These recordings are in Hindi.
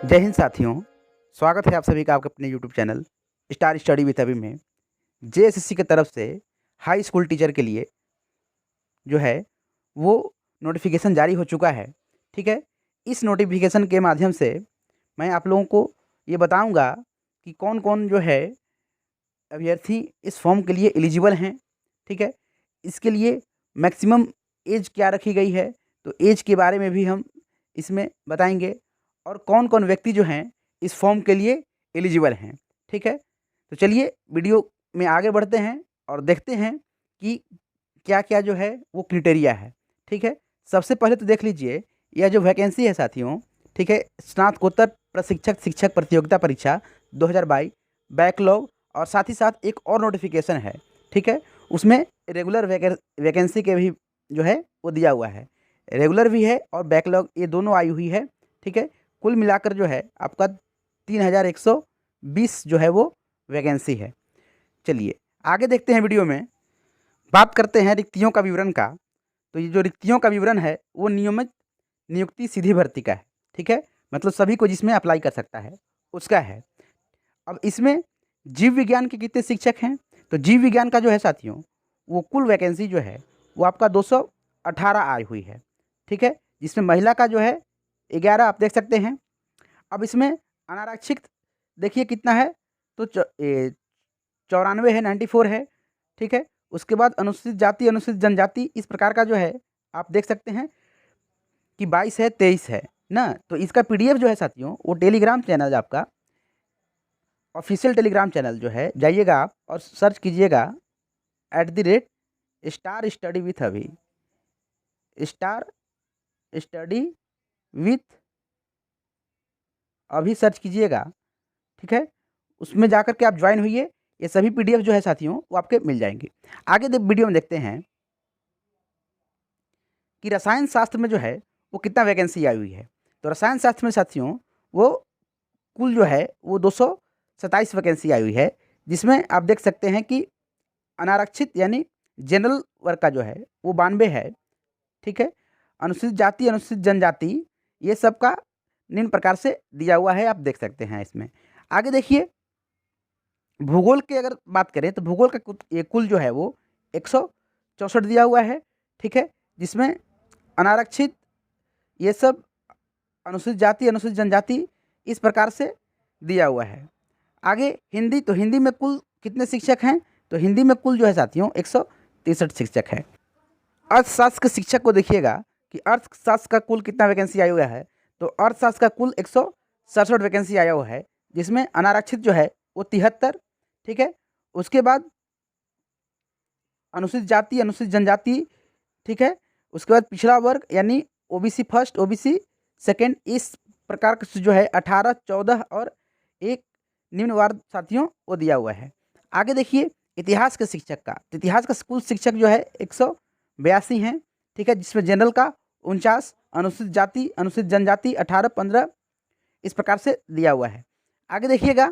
जय हिंद साथियों। स्वागत है आप सभी का आपके अपने YouTube channel star study with अभी में। जेएसएससी की तरफ से हाई स्कूल टीचर के लिए जो है वो नोटिफिकेशन जारी हो चुका है। ठीक है, इस नोटिफिकेशन के माध्यम से मैं आप लोगों को ये बताऊंगा कि कौन कौन जो है अभ्यर्थी इस फॉर्म के लिए एलिजिबल हैं। ठीक है, इसके लिए मैक्सिमम एज क्या रखी गई है, तो एज के बारे में भी हम इसमें बताएंगे और कौन कौन व्यक्ति जो हैं इस फॉर्म के लिए एलिजिबल हैं। ठीक है, तो चलिए वीडियो में आगे बढ़ते हैं और देखते हैं कि क्या क्या जो है वो क्राइटेरिया है। ठीक है, सबसे पहले तो देख लीजिए यह जो वैकेंसी है साथियों। ठीक है, स्नातकोत्तर प्रशिक्षक शिक्षक प्रतियोगिता परीक्षा 2022 बैकलॉग और साथ ही साथ एक और नोटिफिकेशन है। ठीक है, उसमें रेगुलर वैकेंसी के भी जो है वो दिया हुआ है। रेगुलर भी है और बैकलॉग, ये दोनों आई हुई है। ठीक है, कुल मिलाकर जो है आपका 3120 जो है वो वैकेंसी है। चलिए आगे देखते हैं, वीडियो में बात करते हैं रिक्तियों का विवरण का। तो ये जो रिक्तियों का विवरण है वो नियमित नियुक्ति सीधी भर्ती का है। ठीक है, मतलब सभी को जिसमें अप्लाई कर सकता है उसका है। अब इसमें जीव विज्ञान के कितने शिक्षक हैं, तो जीव विज्ञान का जो है साथियों वो कुल वैकेंसी जो है वो आपका 218 आई हुई है। ठीक है, जिसमें महिला का जो है 11 आप देख सकते हैं। अब इसमें अनारक्षित देखिए कितना है, तो 94 है, 94 है। ठीक है, उसके बाद अनुसूचित जाति अनुसूचित जनजाति इस प्रकार का जो है आप देख सकते हैं कि 22 है, 23 है ना। तो इसका पीडीएफ जो है साथियों वो टेलीग्राम चैनल आपका ऑफिशियल टेलीग्राम चैनल जो है जाइएगा आप और सर्च कीजिएगा @स्टार स्टडी विथ अभी, स्टार स्टडी विथ अभी सर्च कीजिएगा। ठीक है, उसमें जाकर के आप ज्वाइन होइए। ये सभी पीडीएफ जो है साथियों वो आपके मिल जाएंगे। आगे वीडियो में देखते हैं कि रसायन शास्त्र में जो है वो कितना वैकेंसी आई हुई है। तो रसायन शास्त्र में साथियों वो कुल जो है वो 227 वैकेंसी आई हुई है, जिसमें आप देख सकते हैं कि अनारक्षित यानी जनरल वर्ग का जो है वो 92 है। ठीक है, अनुसूचित जाति अनुसूचित जनजाति ये सब का निम्न प्रकार से दिया हुआ है, आप देख सकते हैं इसमें। आगे देखिए, भूगोल की अगर बात करें तो भूगोल का ये कुल जो है वो 164 दिया हुआ है। ठीक है, जिसमें अनारक्षित ये सब अनुसूचित जाति अनुसूचित जनजाति इस प्रकार से दिया हुआ है। आगे हिंदी, तो हिंदी में कुल कितने शिक्षक हैं, तो हिंदी में कुल जो है साथियों 163 शिक्षक है। अर्थशास्त्र के शिक्षक को देखिएगा कि अर्थशास्त्र का कुल कितना वैकेंसी आया हुआ है, तो अर्थशास्त्र का कुल 167 वैकेंसी आया हुआ है, जिसमें अनारक्षित जो है वो 73। ठीक है, उसके बाद अनुसूचित जाति अनुसूचित जनजाति। ठीक है, उसके बाद पिछड़ा वर्ग यानी ओबीसी फर्स्ट ओबीसी सेकेंड इस प्रकार से जो है 18 14 और एक निम्न वर्ग साथियों वो दिया हुआ है। आगे देखिए इतिहास के शिक्षक का, तो इतिहास का कुल शिक्षक जो है 182 हैं। ठीक है, जिसमें जनरल का 49, अनुसूचित जाति अनुसूचित जनजाति 18 15 इस प्रकार से दिया हुआ है। आगे देखिएगा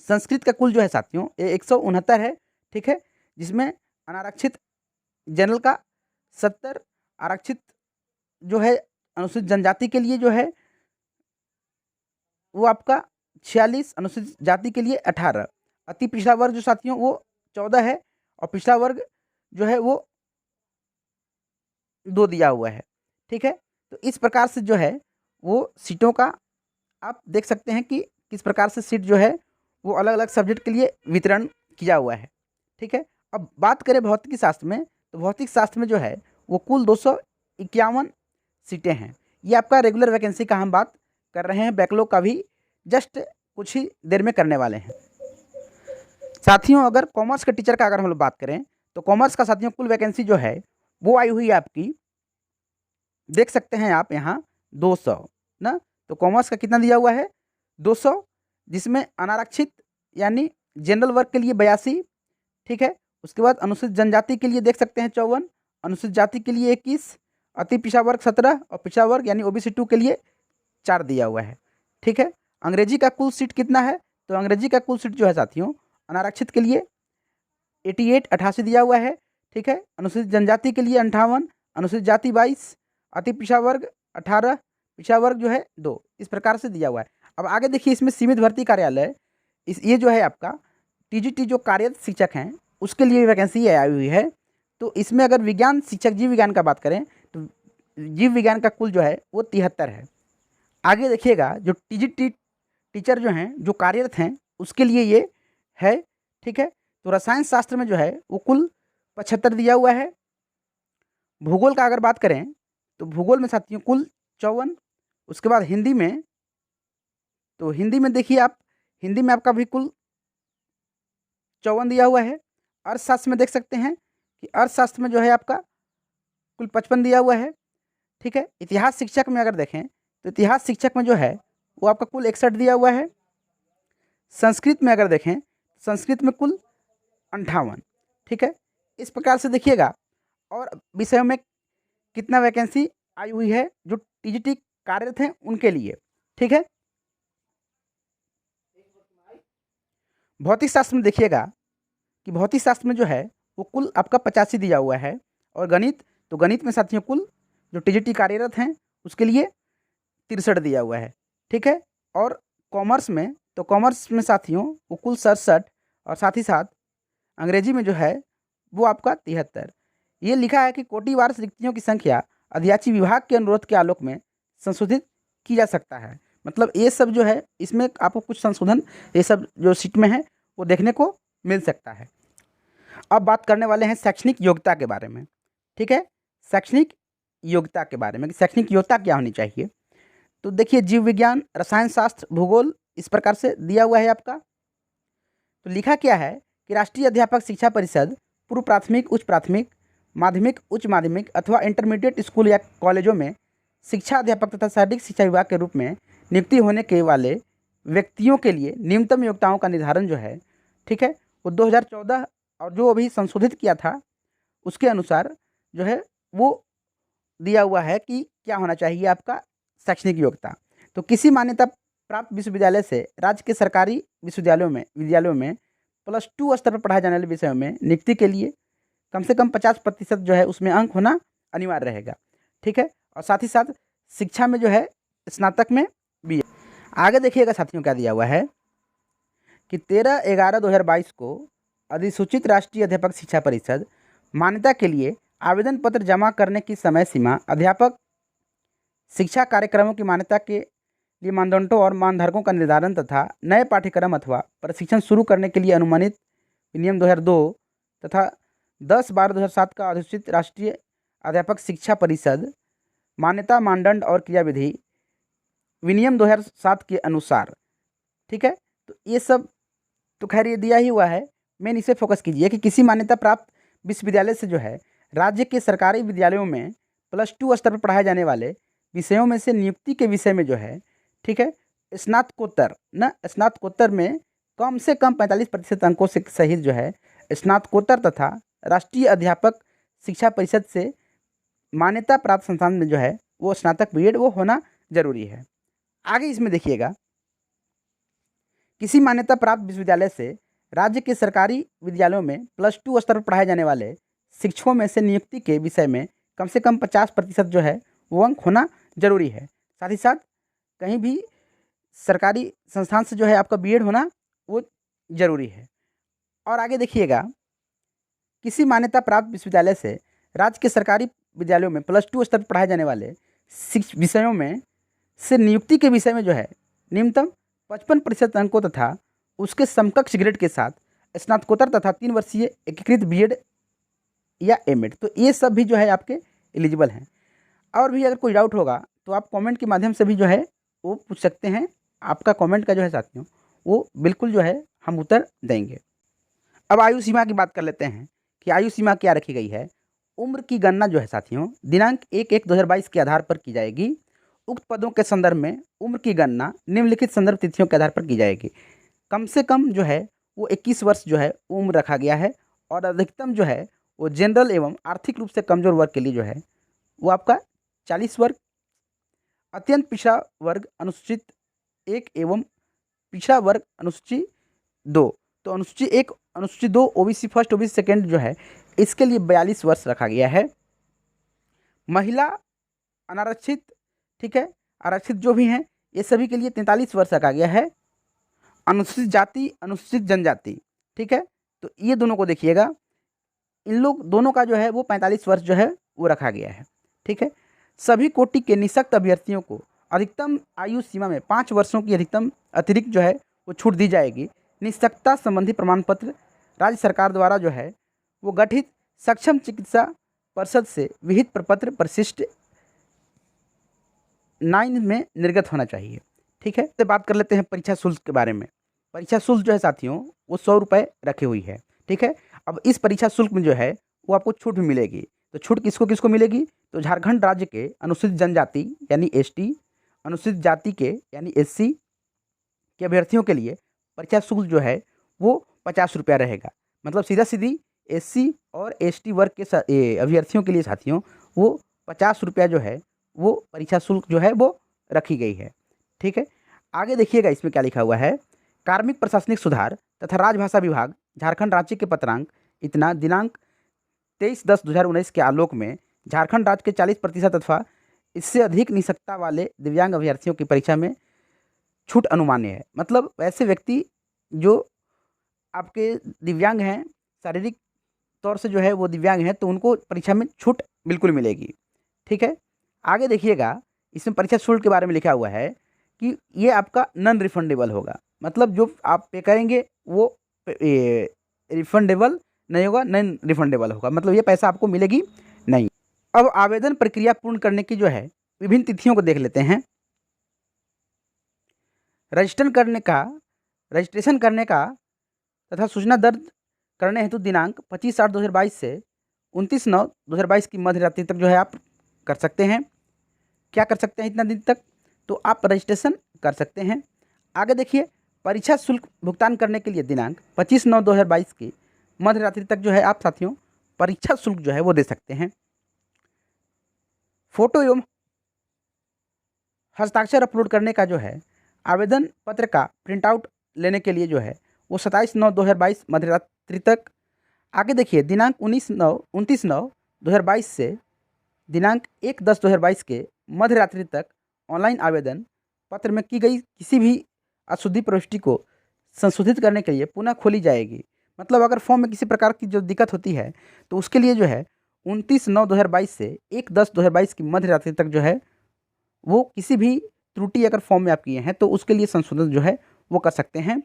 संस्कृत का कुल जो है साथियों ये 169 है। ठीक है, जिसमें अनारक्षित जनरल का 70, आरक्षित जो है अनुसूचित जनजाति के लिए जो है वो आपका 46, अनुसूचित जाति के लिए 18, अति पिछड़ा वर्ग जो साथियों वो 14 है और पिछड़ा वर्ग जो है वो 2 दिया हुआ है। ठीक है, तो इस प्रकार से जो है वो सीटों का आप देख सकते हैं कि किस प्रकार से सीट जो है वो अलग अलग सब्जेक्ट के लिए वितरण किया हुआ है। ठीक है, अब बात करें भौतिकी शास्त्र में, तो भौतिक शास्त्र में जो है वो कुल 251 सीटें हैं। ये आपका रेगुलर वैकेंसी का हम बात कर रहे हैं, बैकलॉग का भी जस्ट कुछ ही देर में करने वाले हैं साथियों। अगर कॉमर्स के टीचर का अगर हम लोग बात करें तो कॉमर्स का साथियों कुल वैकेंसी जो है वो आई हुई है आपकी, देख सकते हैं आप यहाँ 200 ना। तो कॉमर्स का कितना दिया हुआ है 200, जिसमें अनारक्षित यानी जनरल वर्ग के लिए 82। ठीक है, उसके बाद अनुसूचित जनजाति के लिए देख सकते हैं 54, अनुसूचित जाति के लिए 21, अति पिछड़ा वर्ग 17 और पिछड़ा वर्ग यानी ओबीसी 2 के लिए 4 दिया हुआ है। ठीक है, अंग्रेजी का कुल सीट कितना है, तो अंग्रेजी का कुल सीट जो है साथियों अनारक्षित के लिए 88 दिया हुआ है। ठीक है, अनुसूचित जनजाति के लिए 58, अनुसूचित जाति 22, अति पिछड़ा वर्ग 18, पिछड़ा वर्ग जो है 2, इस प्रकार से दिया हुआ है। अब आगे देखिए, इसमें सीमित भर्ती कार्यालय, ये जो है आपका टीजीटी जो कार्यरत शिक्षक हैं उसके लिए वैकेंसी आई हुई है। तो इसमें अगर विज्ञान शिक्षक जीव विज्ञान का बात करें तो जीव विज्ञान का कुल जो है वो 73 है। आगे देखिएगा, जो टीजीटी टीचर जो हैं जो कार्यरत हैं उसके लिए ये है, ठीक है। तो रसायन शास्त्र में जो है वो कुल 75 दिया हुआ है। भूगोल का अगर बात करें तो भूगोल में साथियों कुल 54। उसके बाद हिंदी में, तो हिंदी में देखिए आप, हिंदी में आपका भी कुल 54 दिया हुआ है। अर्थशास्त्र में देख सकते हैं कि अर्थशास्त्र में जो है आपका कुल 55 दिया हुआ है, ठीक है। इतिहास शिक्षक में अगर देखें तो इतिहास शिक्षक में जो है वो आपका कुल 61 दिया हुआ है। संस्कृत में अगर देखें, संस्कृत में कुल 58, ठीक है। इस प्रकार से देखिएगा, और विषयों में कितना वैकेंसी आई हुई है जो टीजीटी कार्यरत हैं उनके लिए, ठीक है। भौतिक शास्त्र में देखिएगा कि भौतिक शास्त्र में जो है वो कुल आपका 85 दिया हुआ है। और गणित, तो गणित में साथियों कुल जो टीजीटी कार्यरत हैं उसके लिए 63 दिया हुआ है, ठीक है। और कॉमर्स में, तो कॉमर्स में साथियों वो कुल 67, और साथ ही साथ अंग्रेजी में जो है वो आपका 73। ये लिखा है कि कोटिवार रिक्तियों की संख्या अध्याची विभाग के अनुरोध के आलोक में संशोधित की जा सकता है। मतलब ये सब जो है इसमें आपको कुछ संशोधन ये सब जो सीट में है वो देखने को मिल सकता है। अब बात करने वाले हैं शैक्षणिक योग्यता के बारे में, ठीक है। शैक्षणिक योग्यता के बारे में कि शैक्षणिक योग्यता क्या होनी चाहिए। तो देखिए, जीव विज्ञान, रसायन शास्त्र, भूगोल इस प्रकार से दिया हुआ है आपका। तो लिखा क्या है कि राष्ट्रीय अध्यापक शिक्षा परिषद पूर्व प्राथमिक, उच्च प्राथमिक, माध्यमिक, उच्च माध्यमिक अथवा इंटरमीडिएट स्कूल या कॉलेजों में शिक्षा अध्यापक तथा शारीरिक शिक्षा विभाग के रूप में नियुक्ति होने के वाले व्यक्तियों के लिए न्यूनतम योग्यताओं का निर्धारण जो है, ठीक है, वो 2014 और जो अभी संशोधित किया था उसके अनुसार जो है वो दिया हुआ है कि क्या होना चाहिए आपका शैक्षणिक योग्यता। तो किसी मान्यता प्राप्त विश्वविद्यालय से राज्य के सरकारी विद्यालयों में +2 स्तर पर पढ़ाए जाने वाले विषयों में नियुक्ति के लिए कम से कम 50% जो है उसमें अंक होना अनिवार्य रहेगा, ठीक है। और साथ ही साथ शिक्षा में जो है स्नातक में भी। आगे देखिएगा साथियों क्या दिया हुआ है कि 13/11/2022 को अधिसूचित राष्ट्रीय अध्यापक शिक्षा परिषद मान्यता के लिए आवेदन पत्र जमा करने की समय सीमा अध्यापक शिक्षा कार्यक्रमों की मान्यता के लिए मानदंडों और मानदंडों का निर्धारण तथा नए पाठ्यक्रम अथवा प्रशिक्षण शुरू करने के लिए अनुमानित विनियम 2002 तथा 10/12/2007 का अधिसूचित राष्ट्रीय अध्यापक शिक्षा परिषद मान्यता मानदंड और क्रियाविधि विनियम 2007 के अनुसार, ठीक है। तो ये सब तो खैर ये दिया ही हुआ है, मेन इसे फोकस कीजिए कि किसी मान्यता प्राप्त विश्वविद्यालय से जो है राज्य के सरकारी विद्यालयों में +2 स्तर पर पढ़ाए जाने वाले विषयों में से नियुक्ति के विषय में जो है, ठीक है, स्नातकोत्तर में कम से कम 45% अंकों से सहित जो है स्नातकोत्तर तथा राष्ट्रीय अध्यापक शिक्षा परिषद से मान्यता प्राप्त संस्थान में जो है वो स्नातक बीएड वो होना जरूरी है। आगे इसमें देखिएगा, किसी मान्यता प्राप्त विश्वविद्यालय से राज्य के सरकारी विद्यालयों में +2 स्तर पर पढ़ाए जाने वाले शिक्षकों में से नियुक्ति के विषय में कम से कम 50% जो है वो अंक होना जरूरी है। साथ ही साथ कहीं भी सरकारी संस्थान से जो है आपका बीएड होना वो जरूरी है। और आगे देखिएगा, किसी मान्यता प्राप्त विश्वविद्यालय से राज्य के सरकारी विद्यालयों में +2 स्तर पर पढ़ाए जाने वाले विषयों में से नियुक्ति के विषय में जो है न्यूनतम 55% अंकों तथा उसके समकक्ष ग्रेड के साथ स्नातकोत्तर तथा 3 वर्षीय एकीकृत बीएड या एमएड, तो ये सब भी जो है आपके एलिजिबल हैं। और भी अगर कोई डाउट होगा तो आप कमेंट के माध्यम से भी जो है वो पूछ सकते हैं। आपका कमेंट का जो है साथियों वो बिल्कुल जो है हम उत्तर देंगे। अब आयु सीमा की बात कर लेते हैं कि आयु सीमा क्या रखी गई है। उम्र की गणना जो है साथियों दिनांक 1/1/2022 के आधार पर की जाएगी। उक्त पदों के संदर्भ में उम्र की गणना निम्नलिखित संदर्भ तिथियों के आधार पर की जाएगी। कम से कम जो है वो 21 वर्ष जो है उम्र रखा गया है, और अधिकतम जो है वो जनरल एवं आर्थिक रूप से कमजोर वर्ग के लिए जो है वो आपका 40 वर्ग। अत्यंत पिछड़ा वर्ग अनुसूचित 1 एवं पिछड़ा वर्ग अनुसूची 2, तो अनुसूची 1 अनुसूची 2 ओबीसी फर्स्ट ओबीसी सेकेंड जो है इसके लिए 42 वर्ष रखा गया है। महिला अनारक्षित, ठीक है, आरक्षित जो भी हैं ये सभी के लिए 43 वर्ष तक आ गया है। अनुसूचित जाति, अनुसूचित जनजाति, ठीक है, तो ये दोनों को देखिएगा, इन लोग दोनों का जो है वो 45 वर्ष जो है वो रखा गया है, ठीक है। सभी कोटि के निःशक्त अभ्यर्थियों को अधिकतम आयु सीमा में 5 वर्षों की अधिकतम अतिरिक्त जो है वो छूट दी जाएगी। निःशक्तता संबंधी प्रमाण पत्र राज्य सरकार द्वारा जो है वो गठित सक्षम चिकित्सा परिषद से विहित प्रपत्र परिशिष्ट 9 में निर्गत होना चाहिए, ठीक है। तो बात कर लेते हैं परीक्षा शुल्क के बारे में। परीक्षा शुल्क जो है साथियों वो 100 रुपये रखी हुई है, ठीक है। अब इस परीक्षा शुल्क में जो है वो आपको छूट भी मिलेगी। तो छूट किसको किसको मिलेगी? तो झारखंड राज्य के अनुसूचित जनजाति यानी एसटी, अनुसूचित जाति के यानी एससी के अभ्यर्थियों के लिए परीक्षा शुल्क जो है वो 50 रुपया रहेगा। मतलब सीधा सीधी एससी और एसटी वर्ग के अभ्यर्थियों के लिए साथियों वो 50 रुपया जो है वो परीक्षा शुल्क जो है वो रखी गई है, ठीक है। आगे देखिएगा इसमें क्या लिखा हुआ है। कार्मिक प्रशासनिक सुधार तथा राजभाषा विभाग झारखंड राज्य के पत्रांक इतना दिनांक 23/10/2019 के आलोक में झारखंड राज्य के 40% अथवा इससे अधिक निःशक्तता वाले दिव्यांग अभ्यर्थियों की परीक्षा में छूट अनुमान्य है। मतलब वैसे व्यक्ति जो आपके दिव्यांग हैं, शारीरिक तौर से जो है वो दिव्यांग हैं, तो उनको परीक्षा में छूट बिल्कुल मिलेगी, ठीक है। आगे देखिएगा इसमें परीक्षा शुल्क के बारे में लिखा हुआ है कि ये आपका नॉन रिफंडेबल होगा। मतलब जो आप पे करेंगे वो रिफंडेबल नहीं होगा, नॉन रिफंडेबल होगा, मतलब ये पैसा आपको मिलेगी नहीं। अब आवेदन प्रक्रिया पूर्ण करने की जो है विभिन्न तिथियों को देख लेते हैं। रजिस्ट्रेशन करने का तथा सूचना दर्ज करने हेतु दिनांक 25/8/2022 से 29/9/2022 की मध्य रात्रि तक जो है आप कर सकते हैं। क्या कर सकते हैं इतना दिन तक? तो आप रजिस्ट्रेशन कर सकते हैं। आगे देखिए परीक्षा शुल्क भुगतान करने के लिए दिनांक 25/9/2022 की मध्य रात्रि तक जो है आप साथियों परीक्षा शुल्क जो है वो दे सकते हैं। फोटो एवं हस्ताक्षर अपलोड करने का जो है आवेदन पत्र का प्रिंट आउट लेने के लिए जो है वो 27/9/2022 मध्य रात्रि तक। आगे देखिए दिनांक 29/9 से दिनांक 1/10/2022 के मध्य रात्रि तक ऑनलाइन आवेदन पत्र में की गई किसी भी अशुद्धि प्रविष्टि को संशोधित करने के लिए पुनः खोली जाएगी। मतलब अगर फॉर्म में किसी प्रकार की जो दिक्कत होती है तो उसके लिए जो है 29/9/2022 से 1/10/2022 की मध्य रात्रि तक जो है वो किसी भी त्रुटि अगर फॉर्म में आप किए हैं तो उसके लिए संशोधन जो है वो कर सकते हैं।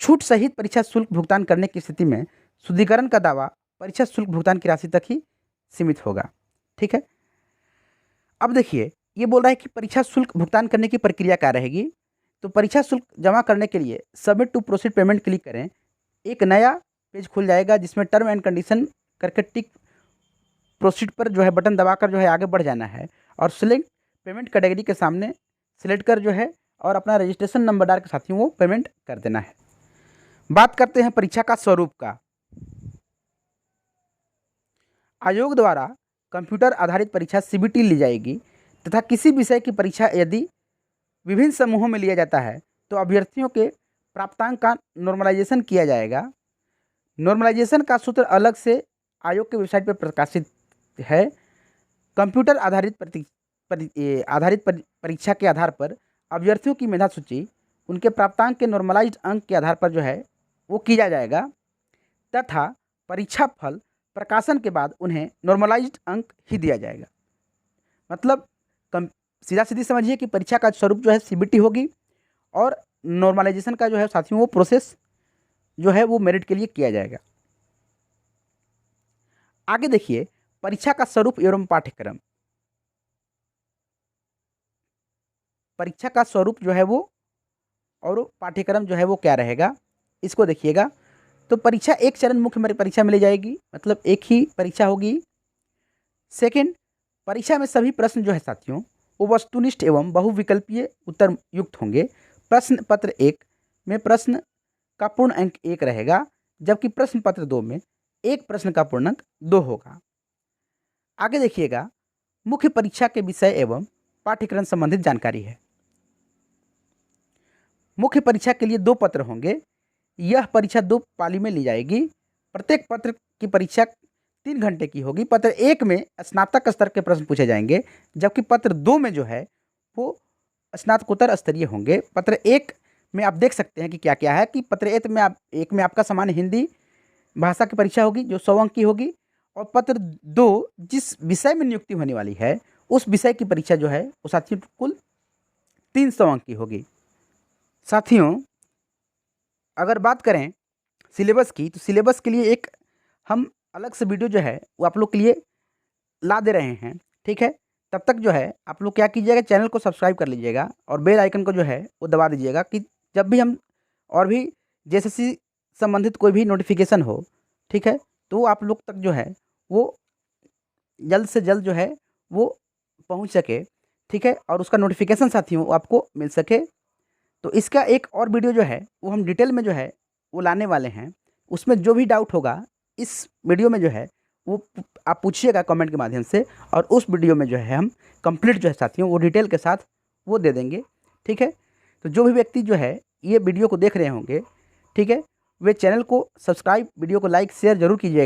छूट सहित परीक्षा शुल्क भुगतान करने की स्थिति में शुद्धिकरण का दावा परीक्षा शुल्क भुगतान की राशि तक ही सीमित होगा, ठीक है। अब देखिए ये बोल रहा है कि परीक्षा शुल्क भुगतान करने की प्रक्रिया क्या रहेगी। तो परीक्षा शुल्क जमा करने के लिए submit to proceed payment click करें। एक नया पेज खुल जाएगा जिसमें टर्म एंड कंडीशन करके टिक प्रोसीड पर जो है बटन दबाकर जो है आगे बढ़ जाना है और सिलेक्ट पेमेंट कैटेगरी के सामने सिलेक्ट कर जो है और अपना रजिस्ट्रेशन नंबर डाल के साथियों वो पेमेंट कर देना है। बात करते हैं परीक्षा का स्वरूप का। आयोग द्वारा कंप्यूटर आधारित परीक्षा सीबीटी ली जाएगी तथा किसी विषय की परीक्षा यदि विभिन्न समूहों में लिया जाता है तो अभ्यर्थियों के प्राप्तांक का नॉर्मलाइजेशन किया जाएगा। नॉर्मलाइजेशन का सूत्र अलग से आयोग के वेबसाइट पर प्रकाशित है। कंप्यूटर आधारित परीक्षा के आधार पर अभ्यर्थियों की मेधा सूची उनके प्राप्तांक के नॉर्मलाइज्ड अंक के आधार पर जो है वो किया जाएगा तथा परीक्षा फल प्रकाशन के बाद उन्हें नॉर्मलाइज्ड अंक ही दिया जाएगा। मतलब सीधा सीधी समझिए कि परीक्षा का स्वरूप जो है सीबीटी होगी और नॉर्मलाइजेशन का जो है साथियों वो प्रोसेस जो है वो मेरिट के लिए किया जाएगा। आगे देखिए परीक्षा का स्वरूप एवं पाठ्यक्रम। परीक्षा का स्वरूप जो है वो और पाठ्यक्रम जो है वो क्या रहेगा इसको देखिएगा। तो परीक्षा एक चरण मुख्य परीक्षा में ली जाएगी, मतलब एक ही परीक्षा होगी। सेकंड, परीक्षा में सभी प्रश्न जो है साथियों वो वस्तुनिष्ठ एवं बहुविकल्पीय उत्तर युक्त होंगे। प्रश्न पत्र 1 में प्रश्न का पूर्ण अंक 1 रहेगा जबकि प्रश्न पत्र 2 में एक प्रश्न का पूर्णांक 2 होगा। आगे देखिएगा मुख्य परीक्षा के विषय एवं पाठ्यक्रम संबंधित जानकारी है। मुख्य परीक्षा के लिए 2 पत्र होंगे। यह परीक्षा 2 पाली में ली जाएगी। प्रत्येक पत्र की परीक्षा 3 घंटे की होगी। पत्र 1 में स्नातक स्तर के प्रश्न पूछे जाएंगे जबकि पत्र 2 में जो है वो स्नातकोत्तर स्तरीय होंगे। पत्र 1 में आप देख सकते हैं कि क्या-क्या है कि पत्र 1 में आपका सामान्य हिंदी भाषा की परीक्षा होगी जो 100 अंक की होगी, और पत्र 2 जिस विषय में नियुक्ति होने वाली है उस विषय की परीक्षा जो है वो साथियों कुल 300 अंक की होगी। साथियों, अगर बात करें सिलेबस की, तो सिलेबस के लिए एक हम अलग से वीडियो जो है वो आप लोग के लिए ला दे रहे हैं, ठीक है। तब तक जो है आप लोग क्या कीजिएगा, चैनल को सब्सक्राइब कर लीजिएगा और बेल आइकन को जो है वो दबा दीजिएगा कि जब भी हम और भी जेएसएससी संबंधित कोई भी नोटिफिकेशन हो, ठीक है, तो आप लोग तक जो है वो जल्द से जल्द जो है वो पहुंच सके, ठीक है, और उसका नोटिफिकेशन साथियों आपको मिल सके। तो इसका एक और वीडियो जो है वो हम डिटेल में जो है वो लाने वाले हैं। उसमें जो भी डाउट होगा इस वीडियो में जो है वो आप पूछिएगा कमेंट के माध्यम से, और उस वीडियो में जो है हम कंप्लीट जो है साथियों वो डिटेल के साथ वो दे देंगे, ठीक है। तो जो भी व्यक्ति जो है ये वीडियो को देख रहे होंगे, ठीक है, वे चैनल को सब्सक्राइब, वीडियो को लाइक शेयर ज़रूर कीजिएगा।